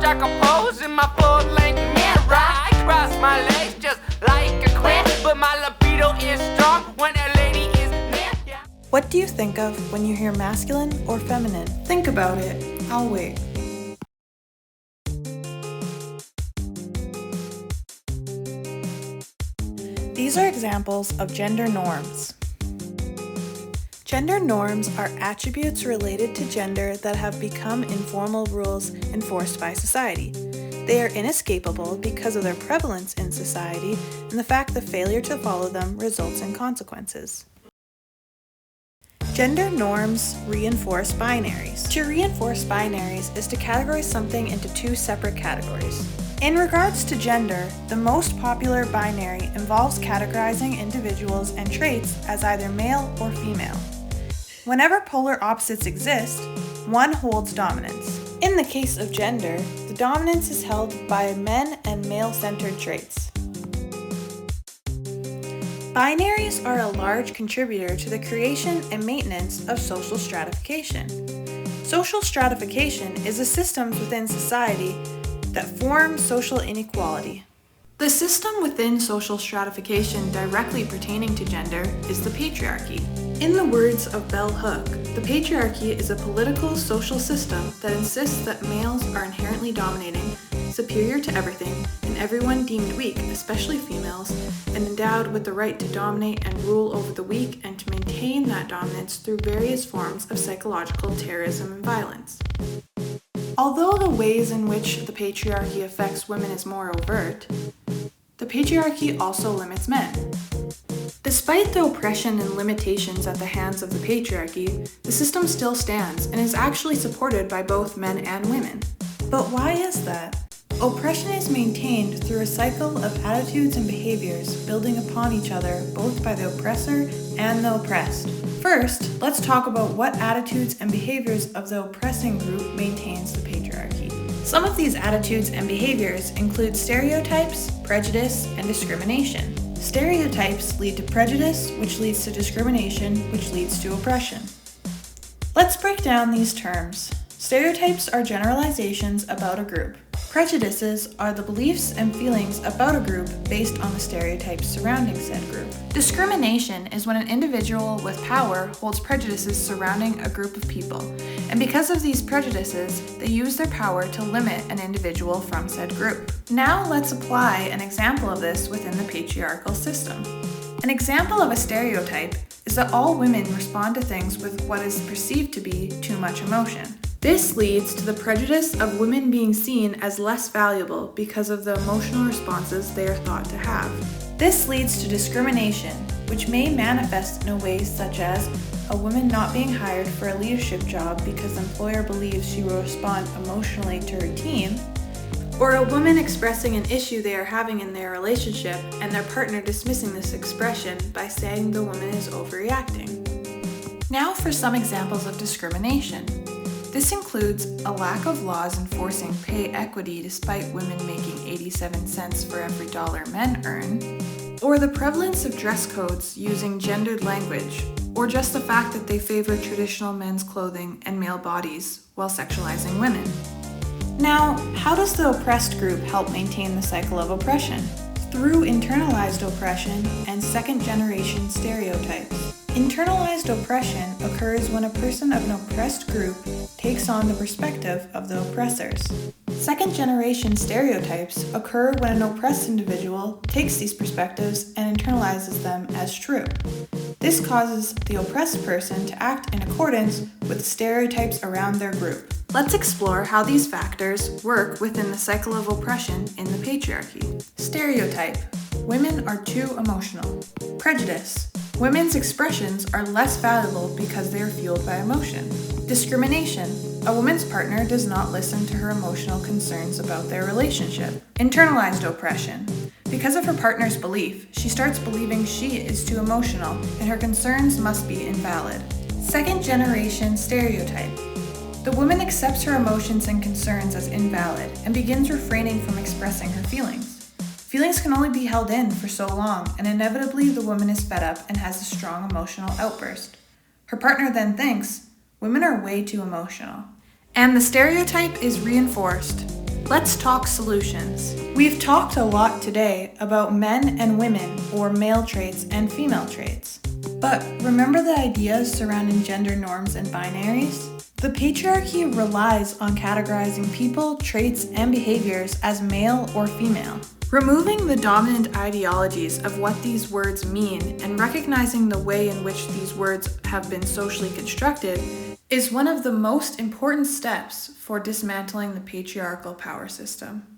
I compose in my full-length mirror. I cross my legs just like a queen, but my libido is strong when a lady is near. Yeah. What do you think of when you hear masculine or feminine? Think about it. I'll wait. These are examples of gender norms. Gender norms are attributes related to gender that have become informal rules enforced by society. They are inescapable because of their prevalence in society and the fact that failure to follow them results in consequences. Gender norms reinforce binaries. To reinforce binaries is to categorize something into two separate categories. In regards to gender, the most popular binary involves categorizing individuals and traits as either male or female. Whenever polar opposites exist, one holds dominance. In the case of gender, the dominance is held by men and male-centered traits. Binaries are a large contributor to the creation and maintenance of social stratification. Social stratification is a system within society that form social inequality. The system within social stratification directly pertaining to gender is the patriarchy. In the words of Bell Hook, the patriarchy is a political social system that insists that males are inherently dominating, superior to everything, and everyone deemed weak, especially females, and endowed with the right to dominate and rule over the weak and to maintain that dominance through various forms of psychological terrorism and violence. Although the ways in which the patriarchy affects women is more overt, the patriarchy also limits men. Despite the oppression and limitations at the hands of the patriarchy, the system still stands and is actually supported by both men and women. But why is that? Oppression is maintained through a cycle of attitudes and behaviors building upon each other both by the oppressor and the oppressed. First, let's talk about what attitudes and behaviors of the oppressing group maintains the patriarchy. Some of these attitudes and behaviors include stereotypes, prejudice, and discrimination. Stereotypes lead to prejudice, which leads to discrimination, which leads to oppression. Let's break down these terms. Stereotypes are generalizations about a group. Prejudices are the beliefs and feelings about a group based on the stereotypes surrounding said group. Discrimination is when an individual with power holds prejudices surrounding a group of people, and because of these prejudices, they use their power to limit an individual from said group. Now let's apply an example of this within the patriarchal system. An example of a stereotype is that all women respond to things with what is perceived to be too much emotion. This leads to the prejudice of women being seen as less valuable because of the emotional responses they are thought to have. This leads to discrimination, which may manifest in ways such as a woman not being hired for a leadership job because the employer believes she will respond emotionally to her team, or a woman expressing an issue they are having in their relationship and their partner dismissing this expression by saying the woman is overreacting. Now for some examples of discrimination. This includes a lack of laws enforcing pay equity despite women making 87 cents for every dollar men earn, or the prevalence of dress codes using gendered language, or just the fact that they favor traditional men's clothing and male bodies while sexualizing women. Now, how does the oppressed group help maintain the cycle of oppression? Through internalized oppression and second-generation stereotypes. Internalized oppression occurs when a person of an oppressed group takes on the perspective of the oppressors. Second-generation stereotypes occur when an oppressed individual takes these perspectives and internalizes them as true. This causes the oppressed person to act in accordance with the stereotypes around their group. Let's explore how these factors work within the cycle of oppression in the patriarchy. Stereotype: women are too emotional. Prejudice: women's expressions are less valuable because they are fueled by emotion. Discrimination: a woman's partner does not listen to her emotional concerns about their relationship. Internalized oppression: because of her partner's belief, she starts believing she is too emotional and her concerns must be invalid. Second-generation stereotype: the woman accepts her emotions and concerns as invalid and begins refraining from expressing her feelings. Feelings can only be held in for so long, and inevitably the woman is fed up and has a strong emotional outburst. Her partner then thinks, women are way too emotional. And the stereotype is reinforced. Let's talk solutions. We've talked a lot today about men and women, or male traits and female traits. But remember the ideas surrounding gender norms and binaries? The patriarchy relies on categorizing people, traits, and behaviors as male or female. Removing the dominant ideologies of what these words mean and recognizing the way in which these words have been socially constructed is one of the most important steps for dismantling the patriarchal power system.